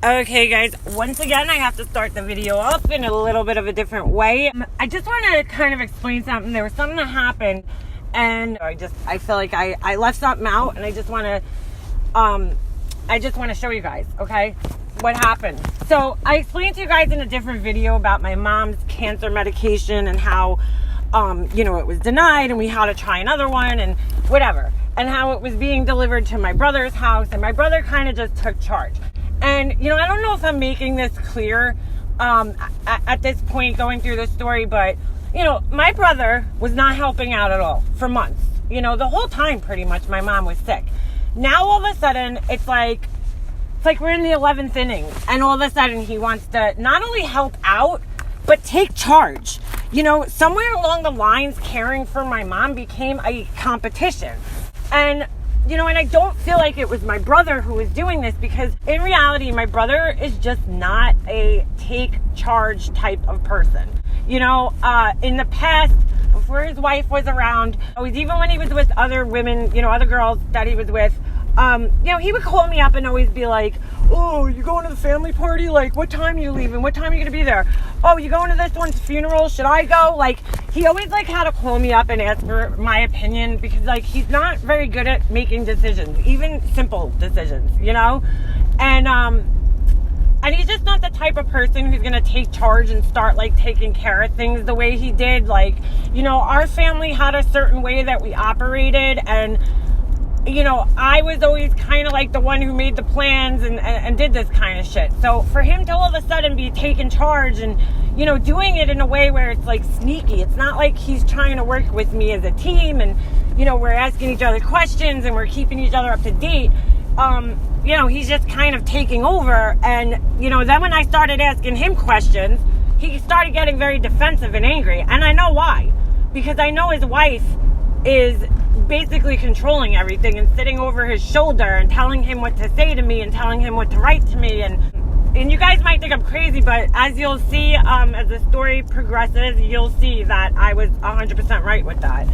Okay guys, once again I have to start the video up in a little bit of a different way. I just want to kind of explain something. There was something that happened and I feel like I left something out, and I just want to show you guys, okay, what happened. So I explained to you guys in a different video about my mom's cancer medication and how it was denied and we had to try another one and whatever, and how it was being delivered to my brother's house, and my brother kind of just took charge. And, I don't know if I'm making this clear at this point going through the story, but, my brother was not helping out at all for months. The whole time pretty much my mom was sick. Now all of a sudden it's like we're in the 11th inning, and all of a sudden he wants to not only help out, but take charge. Somewhere along the lines, caring for my mom became a competition. And and I don't feel like it was my brother who was doing this, because in reality, my brother is just not a take charge type of person. In the past, before his wife was around, even when he was with other women, other girls that he was with, he would call me up and always be like, oh, you going to the family party? Like, what time are you leaving? What time are you going to be there? Oh, you going to this one's funeral? Should I go? Like, he always had to call me up and ask for my opinion, because he's not very good at making decisions, even simple decisions, and he's just not the type of person who's going to take charge and start taking care of things the way he did. Our family had a certain way that we operated, and I was always kind of the one who made the plans and did this kind of shit. So for him to all of a sudden be taking charge and, doing it in a way where it's sneaky, it's not like he's trying to work with me as a team and, we're asking each other questions and we're keeping each other up to date. He's just kind of taking over. And, then when I started asking him questions, he started getting very defensive and angry. And I know why. Because I know his wife is basically controlling everything and sitting over his shoulder and telling him what to say to me and telling him what to write to me. And you guys might think I'm crazy, but as you'll see, as the story progresses, you'll see that I was 100% right with that.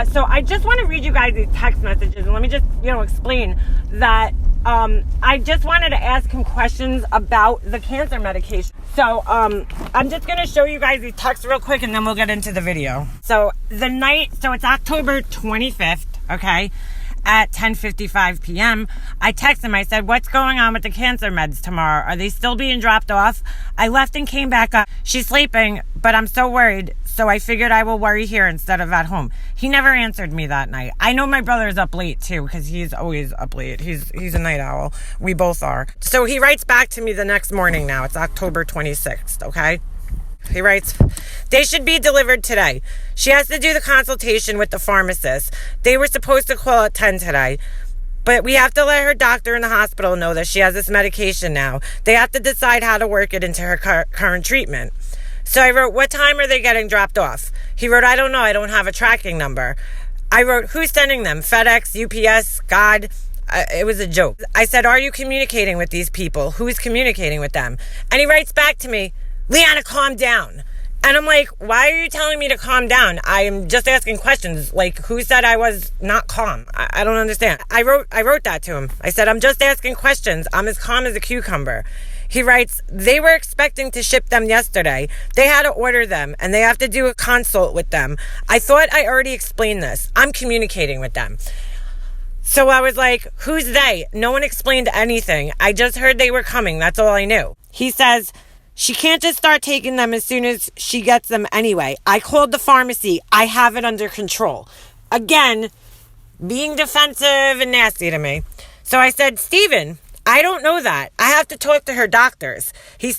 So I just want to read you guys these text messages, and let me just, explain that I just wanted to ask him questions about the cancer medication. So I'm just going to show you guys these texts real quick, and then we'll get into the video. So it's October 25th, okay, at 10:55 p.m. I texted him. I said, what's going on with the cancer meds tomorrow? Are they still being dropped off? I left and came back up. She's sleeping, but I'm so worried. So I figured I will worry here instead of at home. He never answered me that night. I know my brother's up late too, because he's always up late. He's a night owl. We both are. So he writes back to me the next morning now. It's October 26th, okay? He writes, they should be delivered today. She has to do the consultation with the pharmacist. They were supposed to call at 10 today. But we have to let her doctor in the hospital know that she has this medication now. They have to decide how to work it into her current treatment. So I wrote, what time are they getting dropped off? He wrote, I don't know. I don't have a tracking number. I wrote, who's sending them? FedEx, UPS, God? It was a joke. I said, are you communicating with these people? Who's communicating with them? And he writes back to me, Leanna, calm down. And I'm like, why are you telling me to calm down? I'm just asking questions. Who said I was not calm? I don't understand. I wrote that to him. I said, I'm just asking questions. I'm as calm as a cucumber. He writes, they were expecting to ship them yesterday. They had to order them, and they have to do a consult with them. I thought I already explained this. I'm communicating with them. So I was like, who's they? No one explained anything. I just heard they were coming. That's all I knew. He says, she can't just start taking them as soon as she gets them anyway. I called the pharmacy. I have it under control. Again, being defensive and nasty to me. So I said, Steven, I don't know that. I have to talk to her doctors. He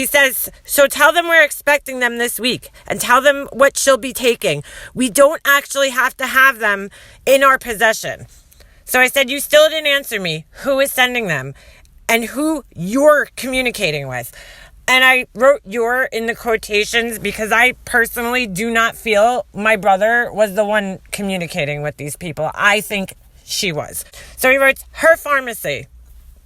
says, so tell them we're expecting them this week and tell them what she'll be taking. We don't actually have to have them in our possession. So I said, you still didn't answer me. Who is sending them and who you're communicating with? And I wrote "your" in the quotations because I personally do not feel my brother was the one communicating with these people. I think she was. So he writes, her pharmacy.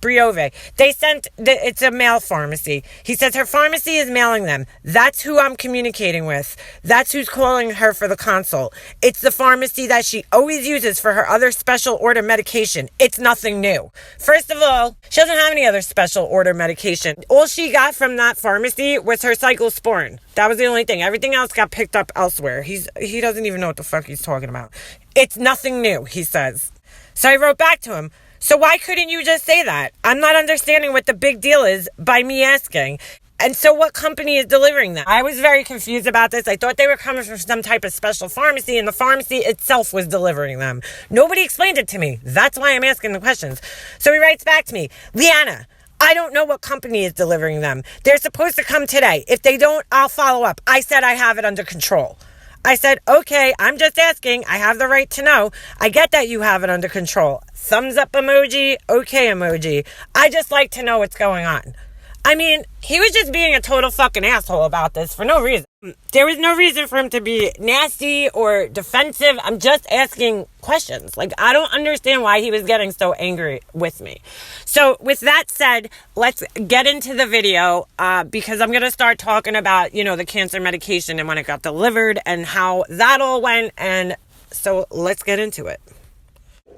Briove. They sent, it's a mail pharmacy. He says her pharmacy is mailing them. That's who I'm communicating with. That's who's calling her for the consult. It's the pharmacy that she always uses for her other special order medication. It's nothing new. First of all, she doesn't have any other special order medication. All she got from that pharmacy was her cyclosporin. That was the only thing. Everything else got picked up elsewhere. He doesn't even know what the fuck he's talking about. It's nothing new, he says. So I wrote back to him, so why couldn't you just say that? I'm not understanding what the big deal is by me asking. And so what company is delivering them? I was very confused about this. I thought they were coming from some type of special pharmacy, and the pharmacy itself was delivering them. Nobody explained it to me. That's why I'm asking the questions. So he writes back to me, Leanna, I don't know what company is delivering them. They're supposed to come today. If they don't, I'll follow up. I said I have it under control. I said, okay, I'm just asking. I have the right to know. I get that you have it under control. Thumbs up emoji, okay emoji. I just like to know what's going on. I mean, he was just being a total fucking asshole about this for no reason. There was no reason for him to be nasty or defensive. I'm just asking questions. Like, I don't understand why he was getting so angry with me. So with that said, let's get into the video because I'm going to start talking about, the cancer medication and when it got delivered and how that all went. And so let's get into it.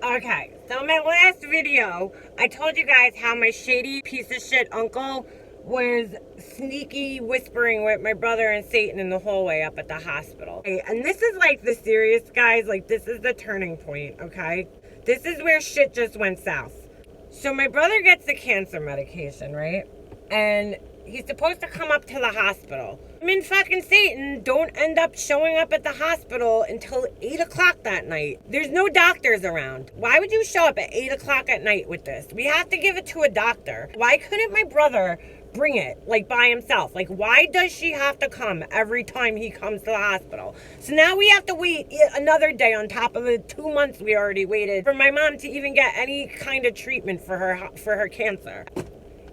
Okay, so in my last video, I told you guys how my shady piece of shit uncle was sneaky whispering with my brother and Satan in the hallway up at the hospital. Okay, and this is like the serious, guys, like this is the turning point, okay? This is where shit just went south. So my brother gets the cancer medication, right? And he's supposed to come up to the hospital. Him and fucking Satan don't end up showing up at the hospital until 8 o'clock that night. There's no doctors around. Why would you show up at 8 o'clock at night with this? We have to give it to a doctor. Why couldn't my brother bring it, like, by himself? Like, why does she have to come every time he comes to the hospital? So now we have to wait another day on top of the 2 months we already waited for my mom to even get any kind of treatment for her cancer.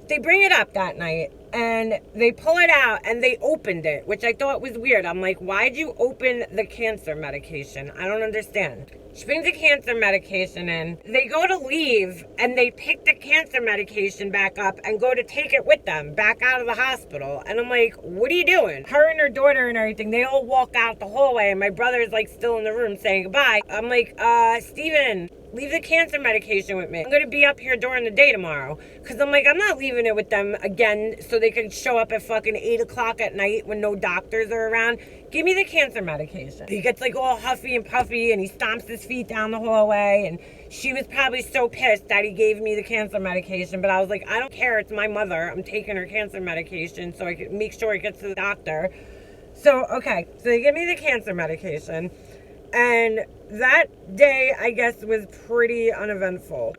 They bring it up that night and they pull it out and they opened it, which I thought was weird. I'm like, why'd you open the cancer medication? I don't understand. She brings the cancer medication in. They go to leave and they pick the cancer medication back up and go to take it with them back out of the hospital. And I'm like, what are you doing? Her and her daughter and everything, they all walk out the hallway and my brother's like still in the room saying goodbye. I'm like, Steven, leave the cancer medication with me. I'm going to be up here during the day tomorrow. Because I'm like, I'm not leaving it with them again so they can show up at fucking 8 o'clock at night when no doctors are around. Give me the cancer medication. He gets like all huffy and puffy and he stomps his feet down the hallway. And she was probably so pissed that he gave me the cancer medication. But I was like, I don't care. It's my mother. I'm taking her cancer medication so I can make sure it gets to the doctor. So, okay. So they give me the cancer medication. And that day, I guess, was pretty uneventful.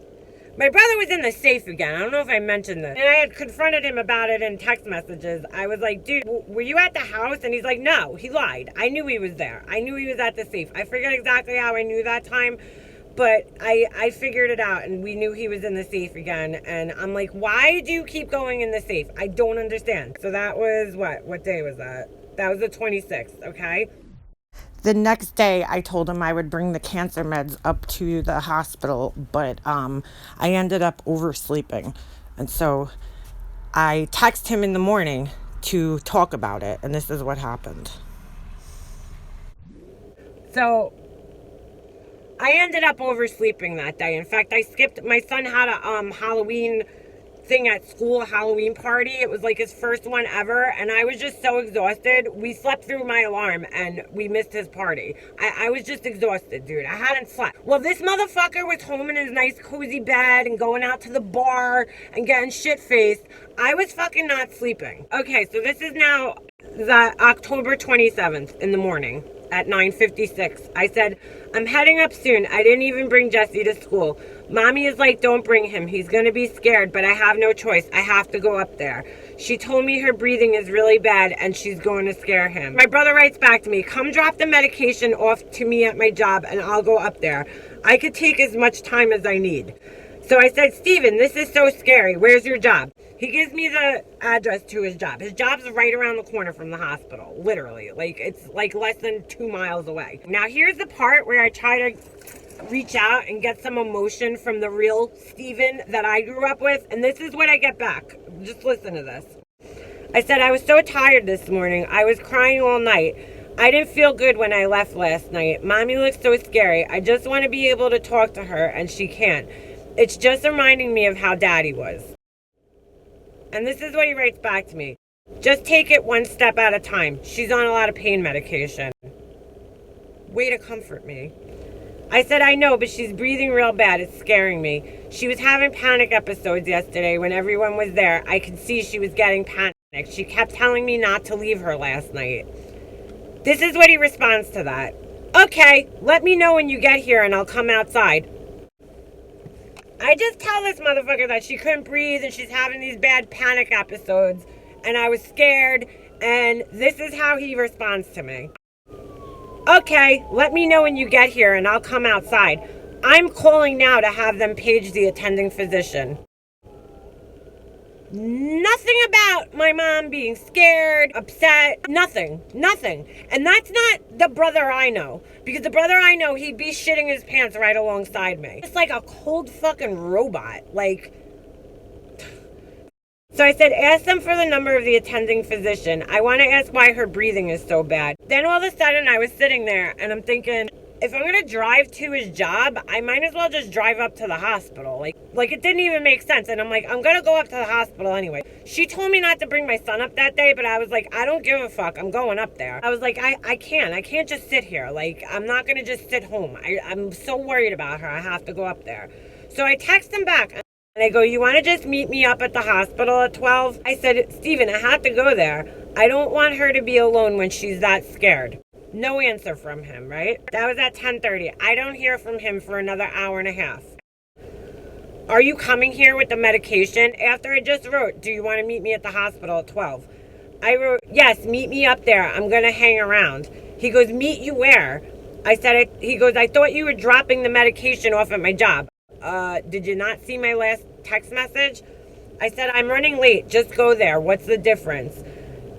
My brother was in the safe again. I don't know if I mentioned this. And I had confronted him about it in text messages. I was like, dude, were you at the house? And he's like, no, he lied. I knew he was there. I knew he was at the safe. I forget exactly how I knew that time, but I figured it out and we knew he was in the safe again. And I'm like, why do you keep going in the safe? I don't understand. So that was what day was that? That was the 26th, okay? The next day, I told him I would bring the cancer meds up to the hospital, but I ended up oversleeping. And so I texted him in the morning to talk about it, and this is what happened. So I ended up oversleeping that day. In fact, I skipped. My son had a Halloween thing at school, a Halloween party. It was like his first one ever, and I was just so exhausted. We slept through my alarm and we missed his party. I was just exhausted, dude. I hadn't slept. Well, this motherfucker was home in his nice cozy bed and going out to the bar and getting shit-faced. I was fucking not sleeping. Okay, so this is now the October 27th in the morning at 9:56. I said, I'm heading up soon. I didn't even bring Jesse to school. Mommy is like, don't bring him. He's going to be scared, but I have no choice. I have to go up there. She told me her breathing is really bad and she's going to scare him. My brother writes back to me, come drop the medication off to me at my job and I'll go up there. I could take as much time as I need. So I said, Steven, this is so scary. Where's your job? He gives me the address to his job. His job's right around the corner from the hospital, literally. Like, it's like less than 2 miles away. Now, here's the part where I try to reach out and get some emotion from the real Steven that I grew up with. And this is what I get back. Just listen to this. I said, I was so tired this morning. I was crying all night. I didn't feel good when I left last night. Mommy looks so scary. I just want to be able to talk to her, and she can't. It's just reminding me of how Daddy was. And this is what he writes back to me. Just take it one step at a time. She's on a lot of pain medication. Way to comfort me. I said, I know, but she's breathing real bad. It's scaring me. She was having panic episodes yesterday when everyone was there. I could see she was getting panicked. She kept telling me not to leave her last night. This is what he responds to that. Okay, let me know when you get here and I'll come outside. I just tell this motherfucker that she couldn't breathe and she's having these bad panic episodes and I was scared, and this is how he responds to me. Okay, let me know when you get here and I'll come outside. I'm calling now to have them page the attending physician. Nothing about my mom being scared, upset, nothing. And that's not the brother I know. Because the brother I know, he'd be shitting his pants right alongside me. It's like a cold fucking robot. So I said, ask them for the number of the attending physician. I want to ask why her breathing is so bad. Then all of a sudden I was sitting there and I'm thinking, if I'm going to drive to his job, I might as well just drive up to the hospital. Like it didn't even make sense. And I'm like, I'm going to go up to the hospital anyway. She told me not to bring my son up that day, but I was like, I don't give a fuck. I'm going up there. I was like, I can't just sit here. I'm not going to just sit home. I'm so worried about her. I have to go up there. So I text him back and I go, you want to just meet me up at the hospital at 12? I said, Steven, I have to go there. I don't want her to be alone when she's that scared. No answer from him, right? That was at 10:30. I don't hear from him for another hour and a half. Are you coming here with the medication? After I just wrote, do you want to meet me at the hospital at 12? I wrote, yes, meet me up there. I'm going to hang around. He goes, meet you where? I said, he goes, I thought you were dropping the medication off at my job. Did you not see my last text message? I said, I'm running late. Just go there. What's the difference?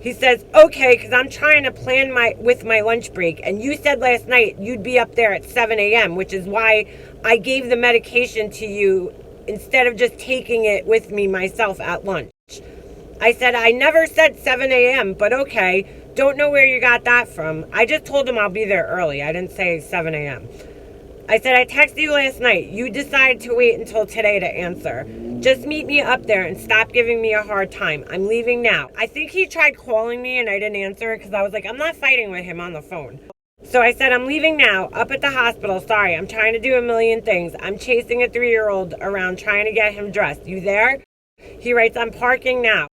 He says, okay, because I'm trying to plan with my lunch break. And you said last night you'd be up there at 7 a.m., which is why I gave the medication to you instead of just taking it with me myself at lunch. I said, I never said 7 a.m., but okay. Don't know where you got that from. I just told him I'll be there early. I didn't say 7 a.m. I said, I texted you last night. You decided to wait until today to answer. Just meet me up there and stop giving me a hard time. I'm leaving now. I think he tried calling me and I didn't answer because I was like, I'm not fighting with him on the phone. So I said, I'm leaving now, up at the hospital. Sorry, I'm trying to do a million things. I'm chasing a 3-year-old around trying to get him dressed. You there? He writes, I'm parking now.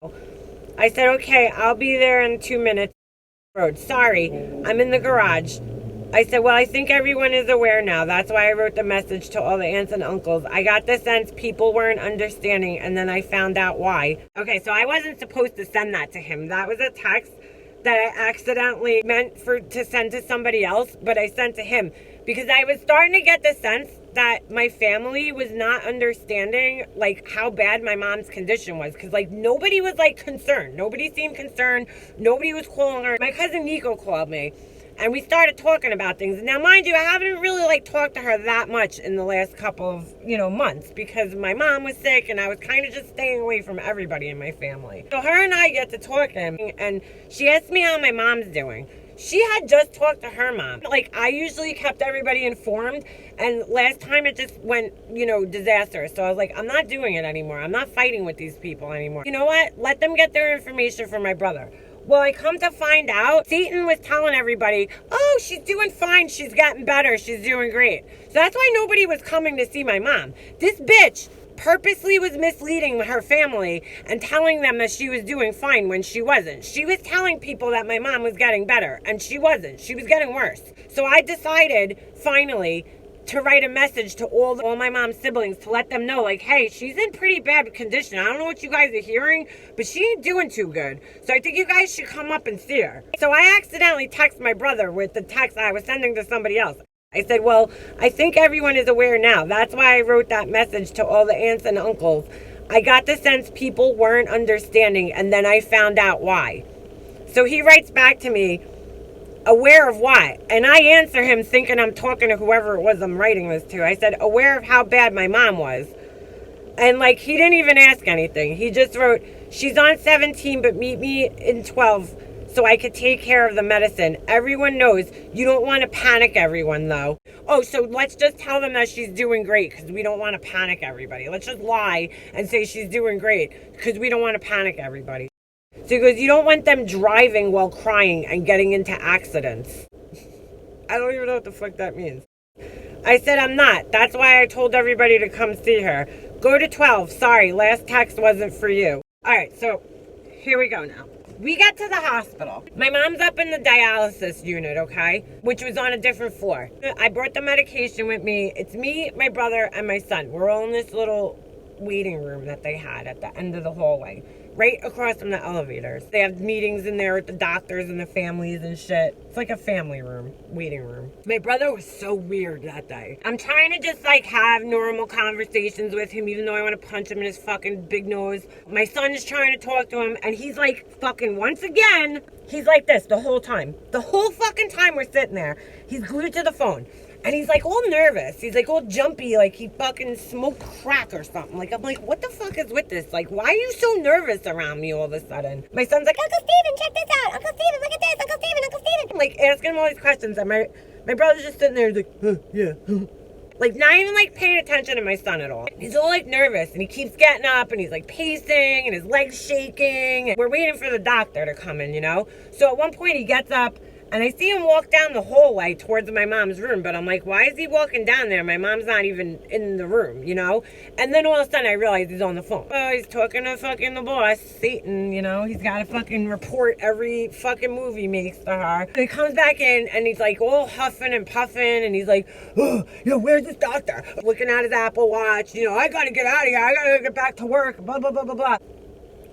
I said, okay, I'll be there in 2 minutes. Road. Sorry, I'm in the garage. I said, well, I think everyone is aware now. That's why I wrote the message to all the aunts and uncles. I got the sense people weren't understanding, and then I found out why. Okay, so I wasn't supposed to send that to him. That was a text that I accidentally meant to send to somebody else, but I sent to him because I was starting to get the sense that my family was not understanding how bad my mom's condition was, because nobody was concerned. Nobody seemed concerned. Nobody was calling her. My cousin Nico called me and we started talking about things. Now, mind you, I haven't really talked to her that much in the last couple of months because my mom was sick and I was kind of just staying away from everybody in my family. So her and I get to talking and she asked me how my mom's doing. She had just talked to her mom. I usually kept everybody informed, and last time it just went, disastrous. So I was like, I'm not doing it anymore. I'm not fighting with these people anymore. You know what? Let them get their information from my brother. Well, I come to find out, Satan was telling everybody, oh, she's doing fine. She's gotten better. She's doing great. So that's why nobody was coming to see my mom. This bitch purposely was misleading her family and telling them that she was doing fine when she wasn't. She was telling people that my mom was getting better, and she wasn't. She was getting worse. So I decided, finally, to write a message to all my mom's siblings to let them know, hey, she's in pretty bad condition. I don't know what you guys are hearing, but she ain't doing too good. So I think you guys should come up and see her. So I accidentally texted my brother with the text I was sending to somebody else. I said, well, I think everyone is aware now. That's why I wrote that message to all the aunts and uncles. I got the sense people weren't understanding, and then I found out why. So he writes back to me, aware of what? And I answer him thinking I'm talking to whoever it was I'm writing this to. I said, aware of how bad my mom was. And like, he didn't even ask anything. He just wrote, she's on 17, but meet me in 12 so I could take care of the medicine. Everyone knows you don't want to panic everyone, though. Oh, so let's just tell them that she's doing great because we don't want to panic everybody. Let's just lie and say she's doing great because we don't want to panic everybody. So he goes, you don't want them driving while crying and getting into accidents. I don't even know what the fuck that means. I said, I'm not. That's why I told everybody to come see her. Go to 12. Sorry, last text wasn't for you. All right, so here we go now. We got to the hospital. My mom's up in the dialysis unit, okay? Which was on a different floor. I brought the medication with me. It's me, my brother, and my son. We're all in this little waiting room that they had at the end of the hallway, right across from the elevators. They have meetings in there with the doctors and the families and shit. It's like a family room, waiting room. My brother was so weird that day. I'm trying to just like have normal conversations with him, even though I want to punch him in his fucking big nose. My son is trying to talk to him, and he's like fucking once again, he's like this the whole time. The whole fucking time we're sitting there, he's glued to the phone. And he's like all nervous. He's like all jumpy, like he fucking smoked crack or something. Like, I'm like, what the fuck is with this? Like, why are you so nervous around me all of a sudden? My son's like, Uncle Steven, check this out. Uncle Steven, look at this. Uncle Steven, Uncle Steven. I'm like asking him all these questions. And my brother's just sitting there. He's like, yeah. Like, not even like paying attention to my son at all. He's all like nervous, and he keeps getting up, and he's like pacing, and his legs shaking. And we're waiting for the doctor to come in, you know? So at one point he gets up, and I see him walk down the hallway towards my mom's room, but I'm like, why is he walking down there? My mom's not even in the room, you know? And then all of a sudden I realize he's on the phone. Oh, he's talking to fucking the boss, Satan, you know? He's got to fucking report every fucking move he makes to her. And he comes back in, and he's like all huffing and puffing, and he's like, oh, you know, where's this doctor? Looking at his Apple Watch, you know, I got to get out of here. I got to get back to work, blah, blah, blah, blah, blah.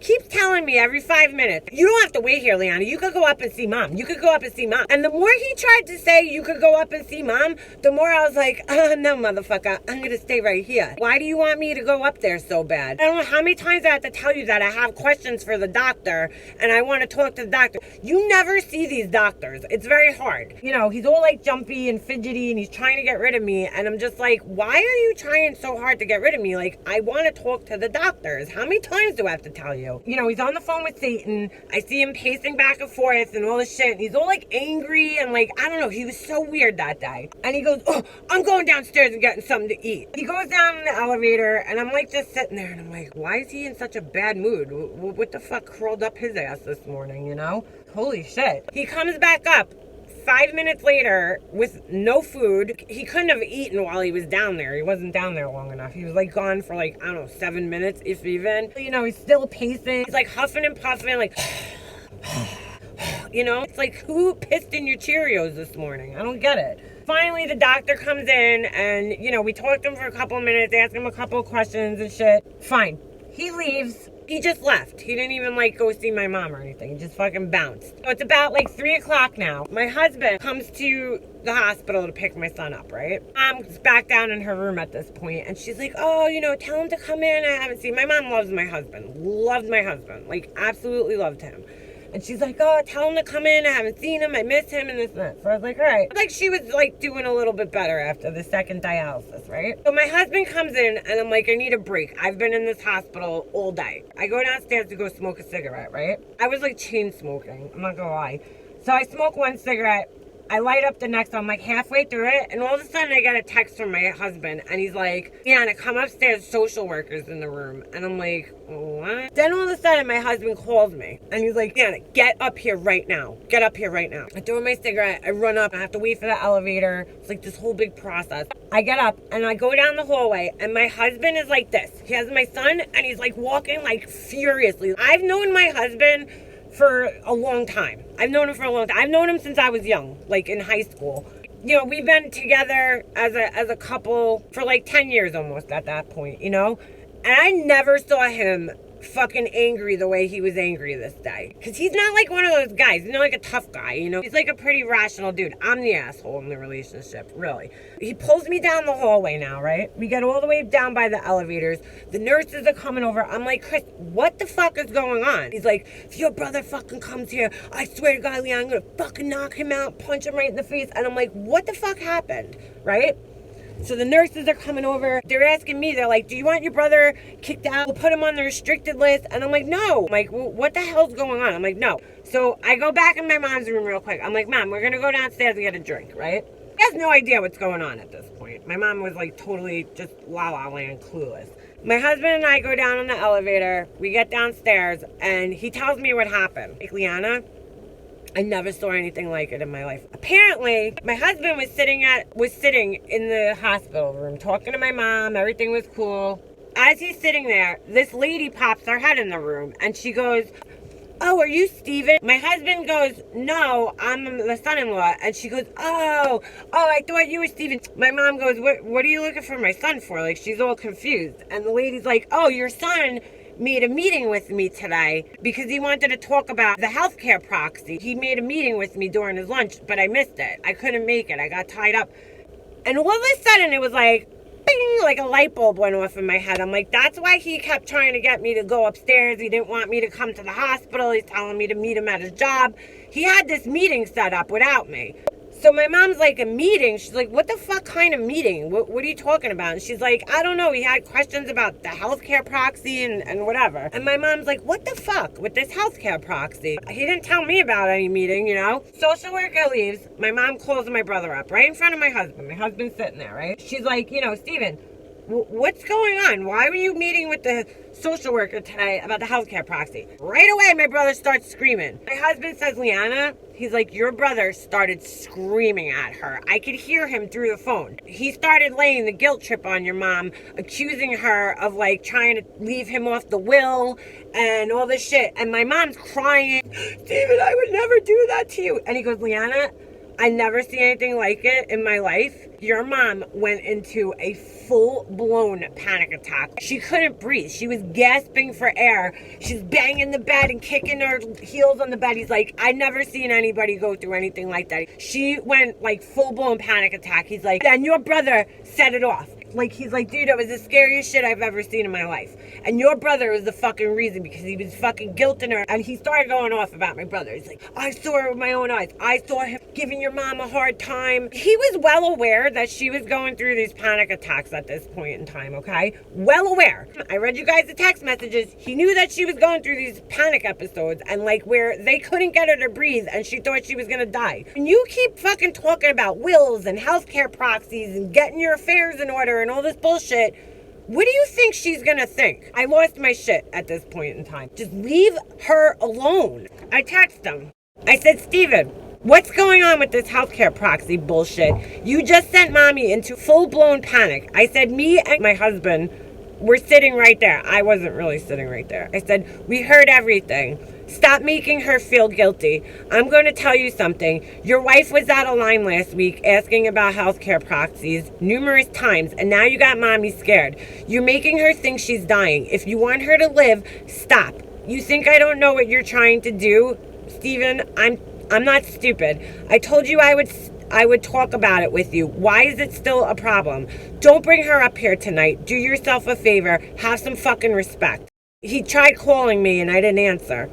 Keeps telling me every 5 minutes, you don't have to wait here, Liana. You could go up and see mom. You could go up and see mom. And the more he tried to say you could go up and see mom, the more I was like, no, motherfucker, I'm going to stay right here. Why do you want me to go up there so bad? I don't know how many times I have to tell you that I have questions for the doctor and I want to talk to the doctor. You never see these doctors. It's very hard. You know, he's all like jumpy and fidgety and he's trying to get rid of me. And I'm just like, why are you trying so hard to get rid of me? Like, I want to talk to the doctors. How many times do I have to tell you? You know, he's on the phone with Satan. I see him pacing back and forth and all this shit. And he's all like angry and like, I don't know. He was so weird that day. And he goes, oh, I'm going downstairs and getting something to eat. He goes down in the elevator and I'm like just sitting there and I'm like, why is he in such a bad mood? What the fuck crawled up his ass this morning, you know? Holy shit. He comes back up 5 minutes later with no food. He couldn't have eaten while he was down there. He wasn't down there long enough. He was like gone for like, I don't know, 7 minutes, if even. You know, he's still pacing. He's like huffing and puffing, like, you know? It's like, who pissed in your Cheerios this morning? I don't get it. Finally, the doctor comes in and, you know, we talked to him for a couple of minutes, asked him a couple of questions and shit. Fine. He leaves. He just left. He didn't even like go see my mom or anything. He just fucking bounced. So it's about like 3 o'clock now. My husband comes to the hospital to pick my son up, right? Mom's back down in her room at this point, and she's like, oh, you know, tell him to come in. I haven't seen. My mom loves my husband. Loved my husband. Like, absolutely loved him. And she's like, oh, tell him to come in. I haven't seen him. I miss him and this and that. So I was like, all right. Like, she was like doing a little bit better after the second dialysis, right? So my husband comes in and I'm like, I need a break. I've been in this hospital all day. I go downstairs to go smoke a cigarette, right? I was like chain smoking. I'm not gonna lie. So I smoke one cigarette. I light up the next one. I'm like halfway through it, and all of a sudden I get a text from my husband, and he's like, Deanna, come upstairs, social workers in the room. And I'm like, what? Then all of a sudden my husband calls me, and he's like, Deanna, get up here right now. Get up here right now. I throw in my cigarette, I run up, I have to wait for the elevator. It's like this whole big process. I get up, and I go down the hallway, and my husband is like this. He has my son, and he's like walking like furiously. I've known my husband for a long time. I've known him for a long time. I've known him since I was young, like in high school. You know, we've been together as a couple for like 10 years almost at that point, you know? And I never saw him fucking angry the way he was angry this day. Because he's not like one of those guys. He's not like a tough guy, you know? He's like a pretty rational dude. I'm the asshole in the relationship, really. He pulls me down the hallway now, right? We get all the way down by the elevators. The nurses are coming over. I'm like, Chris, what the fuck is going on? He's like, if your brother fucking comes here, I swear to God, Leon, I'm gonna fucking knock him out, punch him right in the face. And I'm like, what the fuck happened, right? So the nurses are coming over. They're asking me, they're like, do you want your brother kicked out? We'll put him on the restricted list. And I'm like, no. I'm like, well, what the hell's going on? I'm like, no. So I go back in my mom's room real quick. I'm like, Mom, we're going to go downstairs and get a drink, right? She has no idea what's going on at this point. My mom was like totally just la-la land clueless. My husband and I go down on the elevator. We get downstairs and he tells me what happened. Like, Liana, I never saw anything like it in my life. Apparently, my husband was sitting in the hospital room talking to my mom. Everything was cool. As he's sitting there, this lady pops her head in the room and she goes, oh, are you Steven? My husband goes, no, I'm the son-in-law. And she goes, oh, I thought you were Steven. My mom goes, what are you looking for my son for? Like, she's all confused. And the lady's like, oh, your son made a meeting with me today because he wanted to talk about the healthcare proxy. He made a meeting with me during his lunch, but I missed it. I couldn't make it. I got tied up. And all of a sudden it was like, bing, like a light bulb went off in my head. I'm like, that's why he kept trying to get me to go upstairs. He didn't want me to come to the hospital. He's telling me to meet him at his job. He had this meeting set up without me. So my mom's like, a meeting? She's like, what the fuck kind of meeting? What are you talking about? And she's like, I don't know. He had questions about the healthcare proxy and whatever. And my mom's like, what the fuck with this healthcare proxy? He didn't tell me about any meeting, you know? Social worker leaves. My mom calls my brother up right in front of my husband. My husband's sitting there, right? She's like, you know, Steven, what's going on? Why were you meeting with the social worker today about the healthcare proxy? Right away, my brother starts screaming. My husband says, Liana, he's like, your brother started screaming at her. I could hear him through the phone. He started laying the guilt trip on your mom, accusing her of like trying to leave him off the will and all this shit. And my mom's crying, Steven, I would never do that to you. And he goes, Liana, I never see anything like it in my life. Your mom went into a full-blown panic attack. She couldn't breathe. She was gasping for air. She's banging the bed and kicking her heels on the bed. He's like, I never seen anybody go through anything like that. She went like full-blown panic attack. He's like, and your brother set it off. Like, he's like, dude, that was the scariest shit I've ever seen in my life. And your brother is the fucking reason because he was fucking guilting her. And he started going off about my brother. He's like, I saw it with my own eyes. I saw him giving your mom a hard time. He was well aware that she was going through these panic attacks at this point in time, okay? Well aware. I read you guys the text messages. He knew that she was going through these panic episodes and like where they couldn't get her to breathe and she thought she was gonna die. And you keep fucking talking about wills and healthcare proxies and getting your affairs in order and all this bullshit. What do you think she's gonna think? I lost my shit at this point in time. Just leave her alone. I text him. I said, Steven, what's going on with this healthcare proxy bullshit? You just sent mommy into full-blown panic. I said, me and my husband were sitting right there. I wasn't really sitting right there. I said, we heard everything. Stop making her feel guilty. I'm going to tell you something. Your wife was out of line last week asking about healthcare proxies numerous times, and now you got mommy scared. You're making her think she's dying. If you want her to live, stop. You think I don't know what you're trying to do? Steven, I'm not stupid. I told you I would talk about it with you. Why is it still a problem? Don't bring her up here tonight. Do yourself a favor. Have some fucking respect. He tried calling me and I didn't answer.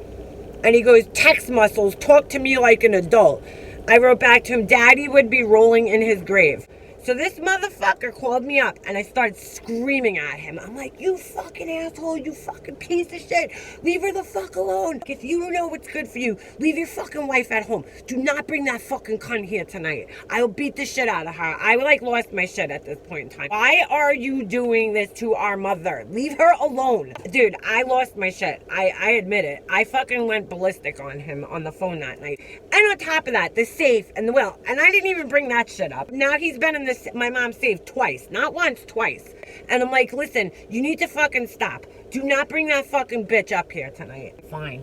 And he goes, text muscles, talk to me like an adult. I wrote back to him, Daddy would be rolling in his grave. So this motherfucker called me up and I started screaming at him. I'm like, you fucking asshole, you fucking piece of shit. Leave her the fuck alone. If you don't know what's good for you, leave your fucking wife at home. Do not bring that fucking cunt here tonight. I'll beat the shit out of her. I like lost my shit at this point in time. Why are you doing this to our mother? Leave her alone. Dude, I lost my shit. I admit it. I fucking went ballistic on him on the phone that night. And on top of that, the safe and the will. And I didn't even bring that shit up. Now he's been in this my mom's safe twice, not once, twice. And I'm like, listen, you need to fucking stop. Do not bring that fucking bitch up here tonight. Fine.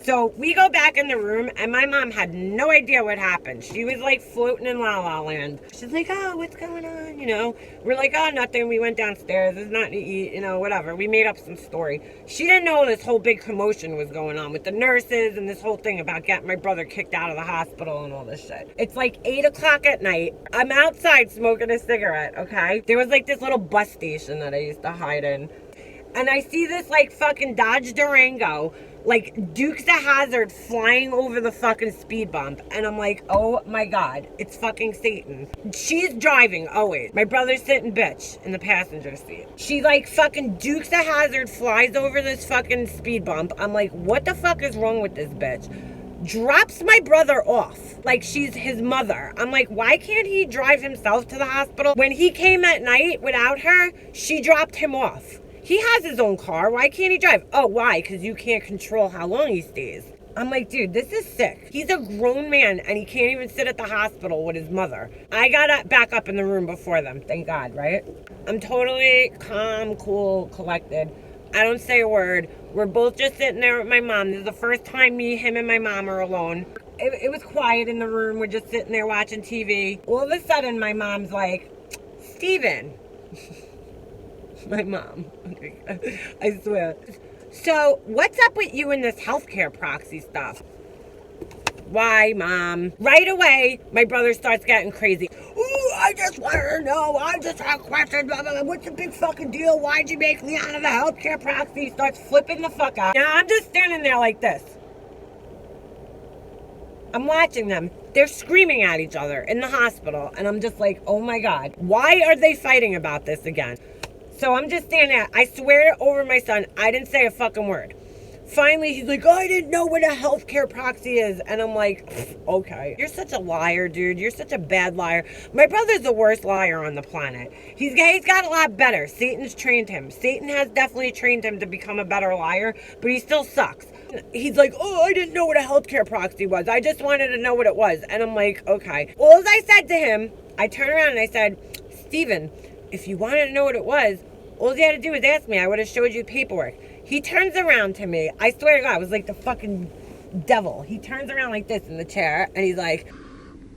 So we go back in the room, and my mom had no idea what happened. She was like floating in La La Land. She's like, oh, what's going on? You know, we're like, oh, nothing. We went downstairs. There's nothing to eat, you know, whatever. We made up some story. She didn't know this whole big commotion was going on with the nurses and this whole thing about getting my brother kicked out of the hospital and all this shit. It's like 8 o'clock at night. I'm outside smoking a cigarette, okay? There was like this little bus station that I used to hide in. And I see this like fucking Dodge Durango, like Dukes of Hazzard flying over the fucking speed bump. And I'm like, oh my God, it's fucking Satan. She's driving always. My brother's sitting bitch in the passenger seat. She like fucking Dukes of Hazzard flies over this fucking speed bump. I'm like, what the fuck is wrong with this bitch? Drops my brother off like she's his mother. I'm like, why can't he drive himself to the hospital? When he came at night without her, she dropped him off. He has his own car. Why can't he drive? Oh, why? Because you can't control how long he stays. I'm like, dude, this is sick. He's a grown man and he can't even sit at the hospital with his mother. I got back up in the room before them, thank God, right? I'm totally calm, cool, collected. I don't say a word. We're both just sitting there with my mom. This is the first time me, him, and my mom are alone. It was quiet in the room. We're just sitting there watching TV. All of a sudden, my mom's like, Steven. My mom. I swear. So, what's up with you and this healthcare proxy stuff? Why, Mom? Right away, my brother starts getting crazy. Ooh, I just want to know. I just have questions. Blah, blah, blah. What's the big fucking deal? Why'd you make me out of the healthcare proxy? He starts flipping the fuck out. Now, I'm just standing there like this. I'm watching them. They're screaming at each other in the hospital. And I'm just like, oh my God. Why are they fighting about this again? So I'm just standing there. I swear over my son, I didn't say a fucking word. Finally, he's like, oh, I didn't know what a healthcare proxy is. And I'm like, okay. You're such a liar, dude. You're such a bad liar. My brother's the worst liar on the planet. He's got a lot better. Satan's trained him. Satan has definitely trained him to become a better liar, but he still sucks. He's like, oh, I didn't know what a healthcare proxy was. I just wanted to know what it was. And I'm like, okay. All I said to him, I turned around and I said, Steven, if you wanted to know what it was, all you had to do was ask me. I would have showed you paperwork. He turns around to me. I swear to God, it was like the fucking devil. He turns around like this in the chair, and he's like,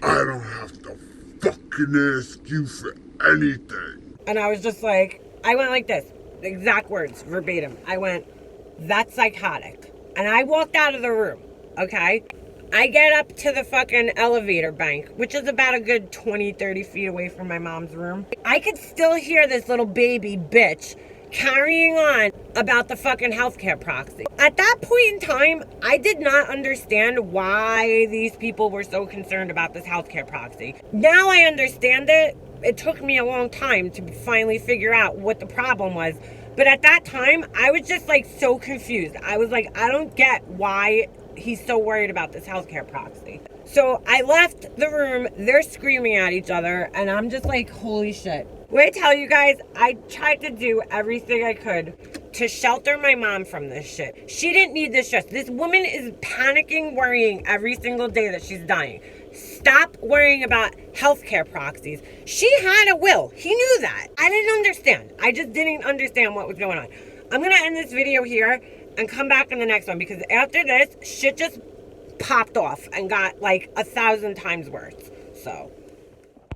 I don't have to fucking ask you for anything. And I was just like, I went like this. Exact words, verbatim. I went, that's psychotic. And I walked out of the room, okay? I get up to the fucking elevator bank, which is about a good 20, 30 feet away from my mom's room. I could still hear this little baby bitch carrying on about the fucking healthcare proxy. At that point in time, I did not understand why these people were so concerned about this healthcare proxy. Now I understand it. It took me a long time to finally figure out what the problem was. But at that time, I was just like so confused. I was like, I don't get why he's so worried about this healthcare proxy. So I left the room. They're screaming at each other. And I'm just like, holy shit. Wait, I tell you guys, I tried to do everything I could to shelter my mom from this shit. She didn't need this stress. This woman is panicking, worrying every single day that she's dying. Stop worrying about healthcare proxies. She had a will. He knew that. I didn't understand. I just didn't understand what was going on. I'm going to end this video here and come back in the next one because after this, shit just popped off and got like 1,000 times worse. So...